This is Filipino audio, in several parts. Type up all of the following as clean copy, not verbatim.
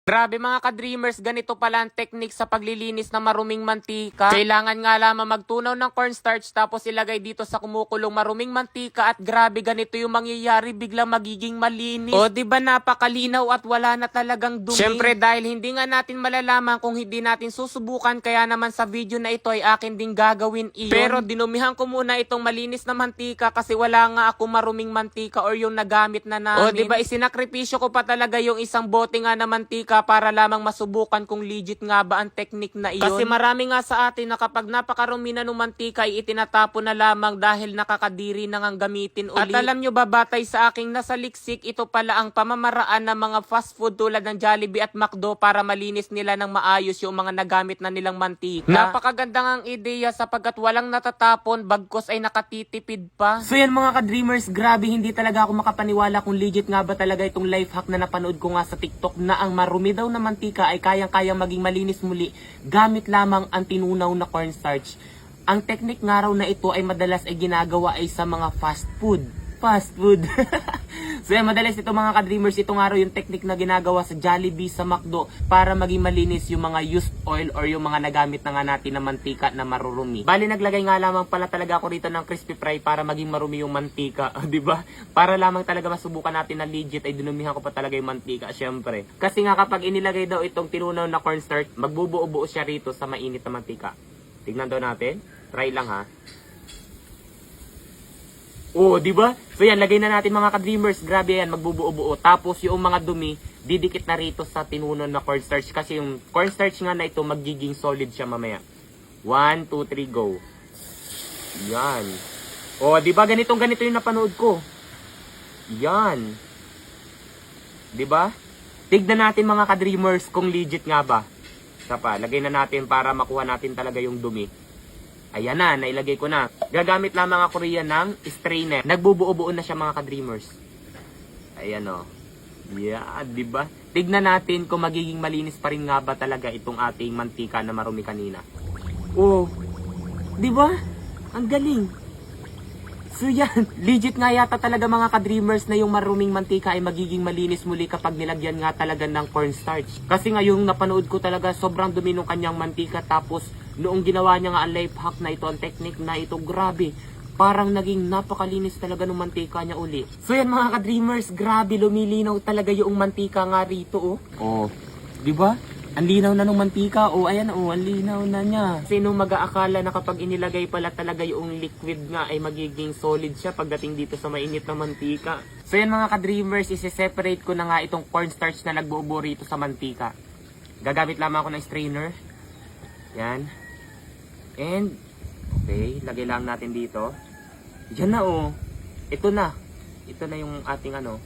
Grabe mga ka-dreamers, ganito pala ang technique sa paglilinis ng maruming mantika. Kailangan nga lamang magtunaw ng cornstarch tapos ilagay dito sa kumukulong maruming mantika at grabe ganito yung mangyayari, biglang magiging malinis. O di ba napakalinaw at wala na talagang dumi. Syempre dahil hindi nga natin malalaman kung hindi natin susubukan, kaya naman sa video na ito ay akin ding gagawin iyon. Pero dinumihan ko muna itong malinis na mantika kasi wala nga ako maruming mantika or yung nagamit na namin. O di ba isinakripisyo ko pa talaga yung isang bote nga na mantika para lamang masubukan kung legit nga ba ang technique na iyon. Kasi marami nga sa atin na kapag napakarumi na ng mantika ay itinatapon na lamang dahil nakakadiri na ngang gamitin ulit. At alam nyo ba, batay sa aking nasaliksik, ito pala ang pamamaraan ng mga fast food tulad ng Jollibee at McDo para malinis nila ng maayos yung mga nagamit na nilang mantika. Napakaganda ngang ideya sapagkat walang natatapon, bagkos ay nakatitipid pa. So yan mga ka-dreamers, grabe hindi talaga ako makapaniwala kung legit nga ba talaga itong life hack na napanood ko nga sa TikTok na ang marumi daw na mantika ay kayang-kayang maging malinis muli gamit lamang ang tinunaw na cornstarch. Ang technique nga raw na ito ay madalas ay ginagawa ay sa mga fast food. So yan, madalas ito mga ka-dreamers, ito nga raw yung technique na ginagawa sa Jollibee, sa McDo para maging malinis yung mga used oil or yung mga nagamit na nga natin na mantika na marurumi. Bali naglagay nga lamang pala talaga ako rito ng crispy fry para maging marumi yung mantika, di ba? Para lamang talaga masubukan natin na legit ay dinumihan ko pa talaga yung mantika, syempre. Kasi nga kapag inilagay daw itong tinunaw na cornstarch, magbubuo-buo siya rito sa mainit na mantika. Tignan daw natin. Try lang ha. Oh, di ba? So yan, lagay na natin mga ka-dreamers. Grabe yan, magbubuo-buo. Tapos yung mga dumi, didikit na rito sa tinunan na cornstarch. Kasi yung cornstarch nga na ito, magiging solid siya mamaya. 1, 2, 3, go. Yan. Oh, di ba? Ganito yung napanood ko. Yan. Di ba? Tignan natin mga ka-dreamers kung legit nga ba. Isa pa, lagay na natin para makuha natin talaga yung dumi. Ayan na, nailagay ko na. Gagamit lamang ako riyan ng strainer. Nagbubuo-buo na siya mga ka-dreamers. Ayan o. Yeah, diba? Tignan natin kung magiging malinis pa rin nga ba talaga itong ating mantika na marumi kanina. Oh, diba? Ang galing. So yan, legit nga yata talaga mga ka-dreamers na yung maruming mantika ay magiging malinis muli kapag nilagyan nga talaga ng cornstarch. Kasi nga yung napanood ko talaga sobrang dumi ng kanyang mantika, tapos noong ginawa niya nga ang life hack na ito, ang technique na ito, grabe. Parang naging napakalinis talaga ng mantika niya uli. So yan mga ka-dreamers, grabe lumilinaw talaga yung mantika nga rito oh. Oh, di ba? Ang linaw na ng mantika, oh ayan oh, ang linaw na niya. Sino mag-aakala na kapag inilagay pala talaga yung liquid nga ay magiging solid siya pagdating dito sa mainit na mantika. So yan mga ka-dreamers, isi-separate ko na nga itong cornstarch na nagbuo-buo rito sa mantika. Gagamit lamang ako ng strainer. Yan. And, okay, lagay lang natin dito. Yan na oh. Ito na. Ito na yung ating ano.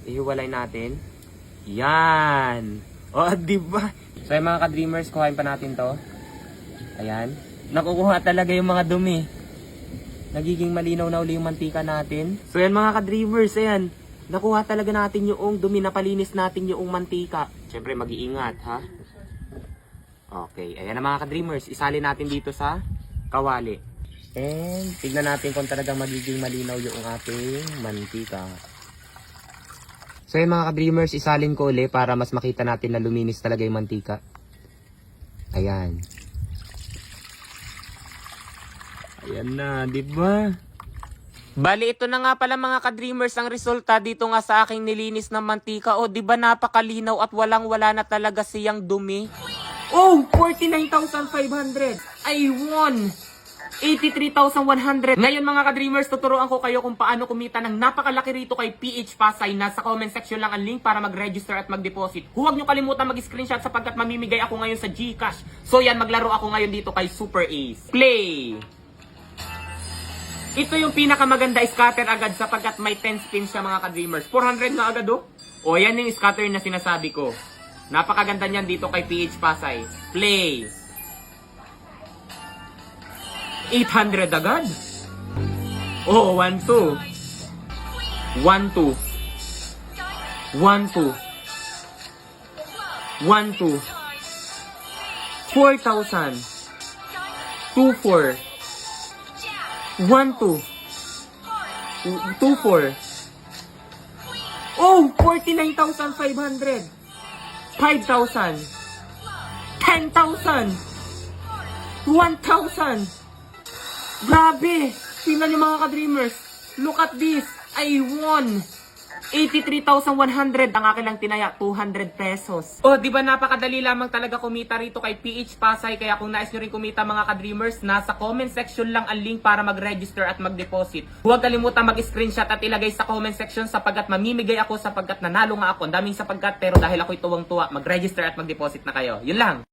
Ihiwalay natin. Yan. Oh, diba? So yung mga ka-dreamers, kuhain pa natin to. Ayan. Nakukuha talaga yung mga dumi. Nagiging malinaw na uli yung mantika natin. So yan mga ka-dreamers, ayan. Nakuha talaga natin yung dumi, napalinis natin yung mantika. Siyempre mag-iingat ha. Okay, ayan na mga ka-dreamers. Isali natin dito sa kawali. And tignan natin kung talagang magiging malinaw yung ating mantika. So yung mga ka-dreamers, isalin ko ulit para mas makita natin na luminis talaga yung mantika. Ayan. Ayan na, di ba? Bali, ito na nga pala mga ka-dreamers ang resulta dito nga sa aking nilinis ng mantika. O, di ba napakalinaw at walang-wala na talaga siyang dumi? Oh, 49,500! I won! 83,100. Ngayon mga ka-dreamers, tuturuan ko kayo kung paano kumita ng napakalaki rito kay PH Pasay. Nasa comment section lang ang link para mag-register at mag-deposit. Huwag nyo kalimutan mag-screenshot sapagkat mamimigay ako ngayon sa GCash. So yan, maglaro ako ngayon dito kay Super Ace. Play! Ito yung pinakamaganda scatter agad sapagkat may 10 spins siya mga ka-dreamers. 400 na agad oh. O yan yung scatter na sinasabi ko. Napakaganda niyan dito kay PH Pasay. Play! 800 agad. Oh, 1, 2. 1, 2. 1, 2. 1, 2. 4,000. 2, 4. 1, 2. 2, 4. Oh, 49,500. 5,000, 10,000, 1,000. Grabe! Tingnan nyo mga ka-dreamers. Look at this. I won 83,100. Ang akin lang tinaya, 200 pesos. Oh, di ba napakadali lamang talaga kumita rito kay PH Pasay. Kaya kung nais nyo rin kumita mga ka-dreamers, nasa comment section lang ang link para mag-register at mag-deposit. Huwag kalimutan mag-screenshot at ilagay sa comment section sapagkat mamimigay ako sapagkat nanalo nga ako. Ang daming sapagkat pero dahil ako'y tuwang-tuwa, mag-register at mag-deposit na kayo. Yun lang.